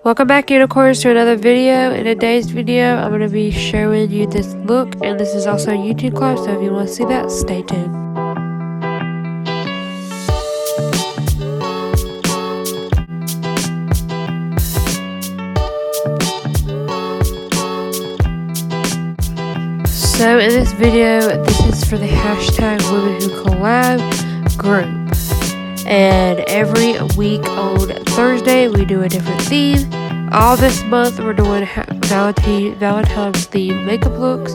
Welcome back, unicorns, to another video. In today's video, I'm going to be showing you this look, and this is also a YouTube collab, so if you want to see that, stay tuned. So in this video, this is for the hashtag womenwhocollab group. And every week on Thursday, we do a different theme. All this month, we're doing Valentine's theme makeup looks.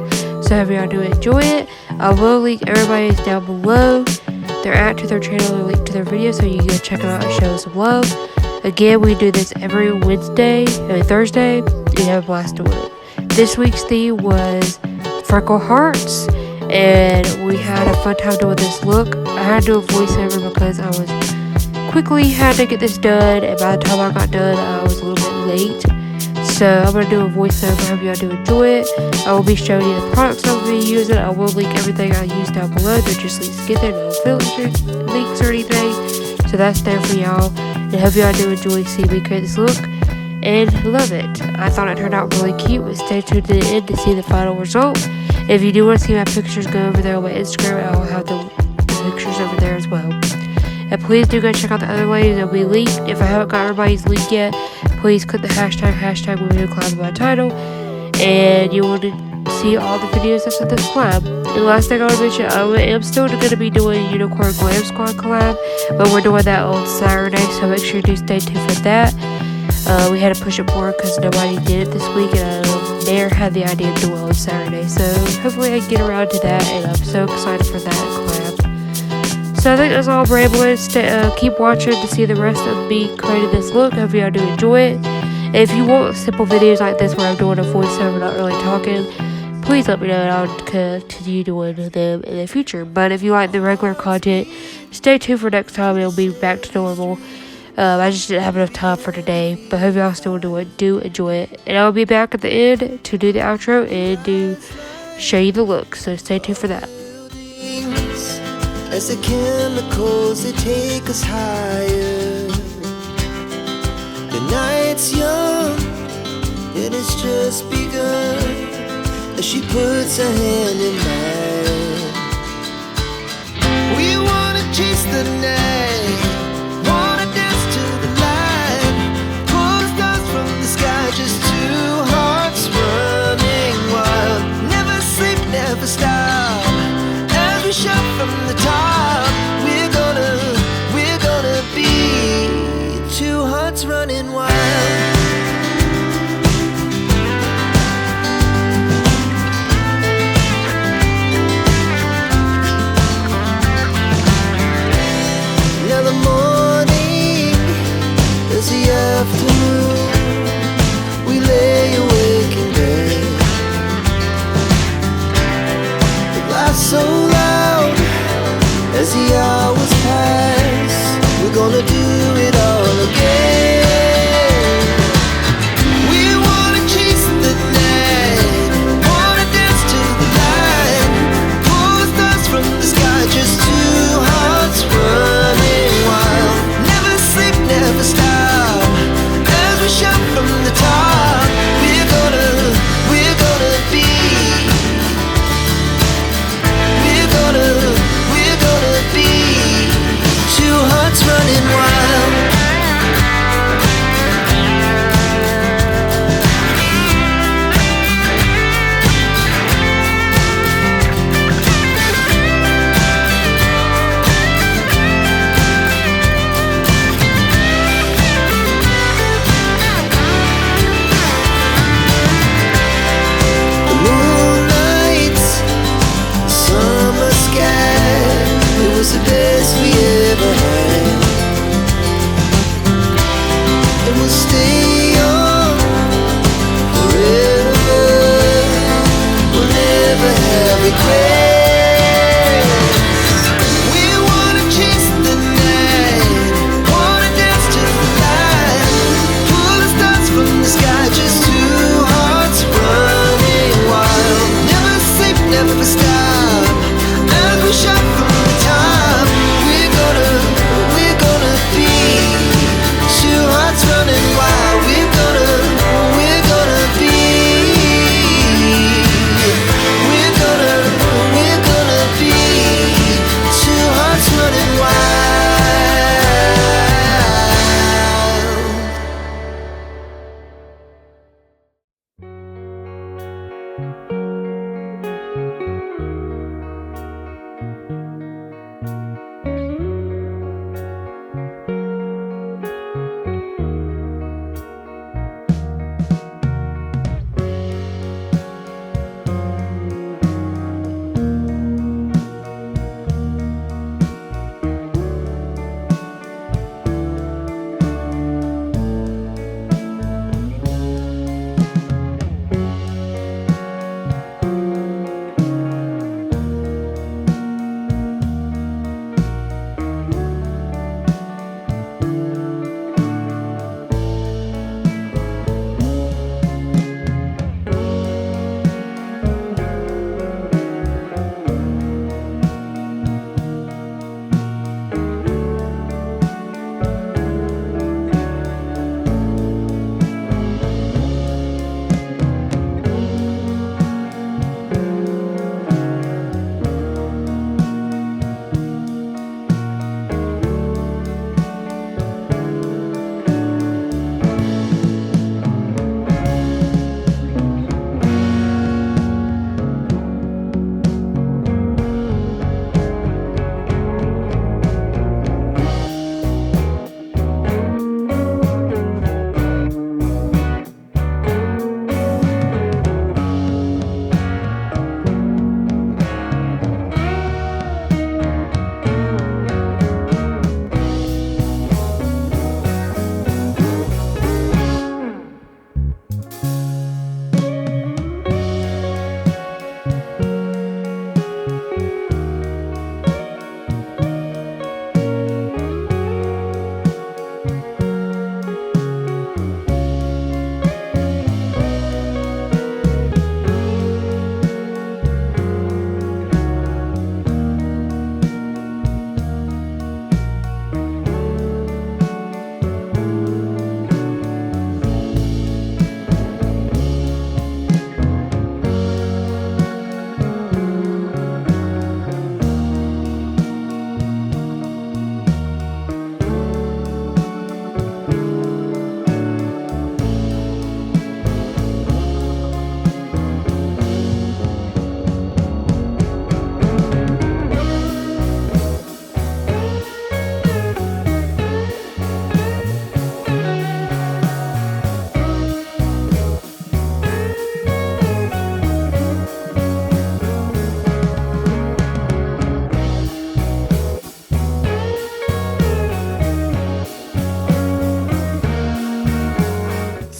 So if y'all do enjoy it, I will link everybody's down below. To their channel and link to their video, so you can go check them out and show some love. Again, we do this every Thursday. You have a blast doing it. This week's theme was Freckle Hearts, and we had a fun time doing this look. I had to do a voiceover because I was quickly had to get this done, and by the time I got done, I was a little bit late. So I'm going to do a voiceover. I hope y'all do enjoy it. I will be showing you the products I will be using. I will link everything I use down below. They're just links to get there, no affiliate links or anything. So that's there for y'all. And I hope y'all do enjoy seeing me create this look and love it. I thought it turned out really cute, but stay tuned to the end to see the final result. If you do want to see my pictures, go over there on my Instagram. I'll have the pictures over there as well. And please do go check out the other ladies. They'll be linked. If I haven't got everybody's link yet, please click the hashtag womenwhocollab in my title, and you will see all the videos that's in this collab. And the last thing I want to mention, I am still going to be doing Unicorn Glam Squad collab, but we're doing that on Saturday, so make sure you do stay tuned for that. We had to push it forward because nobody did it this week, and Nair had the idea to do it on Saturday, so hopefully I can get around to that, and I'm so excited for that collab. So I think that's all I'm rambling. Keep watching to see the rest of me creating this look. I hope y'all do enjoy it. And if you want simple videos like this where I'm doing a voiceover, not really talking, please let me know, and I'll continue doing them in the future. But if you like the regular content, stay tuned for next time. It'll be back to normal. I just didn't have enough time for today, but I hope y'all still do enjoy it. And I'll be back at the end to do the outro and to show you the look, so stay tuned for that. As the chemicals, they take us higher. The night's young, and it's just begun. As she puts her hand in mine, we wanna chase the night, wanna dance to the light, pull the stars from the sky, just two hearts running wild. Never sleep, never stop, as we shout from the top. We're gonna be two hearts running wild.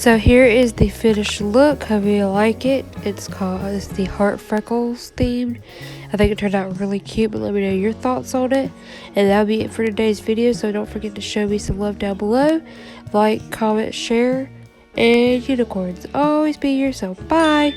So here is the finished look. Hope you like it. It's the Heart Freckles themed. I think it turned out really cute, but let me know your thoughts on it. And that'll be it for today's video. So don't forget to show me some love down below. Like, comment, share, and unicorns. Always be yourself. Bye.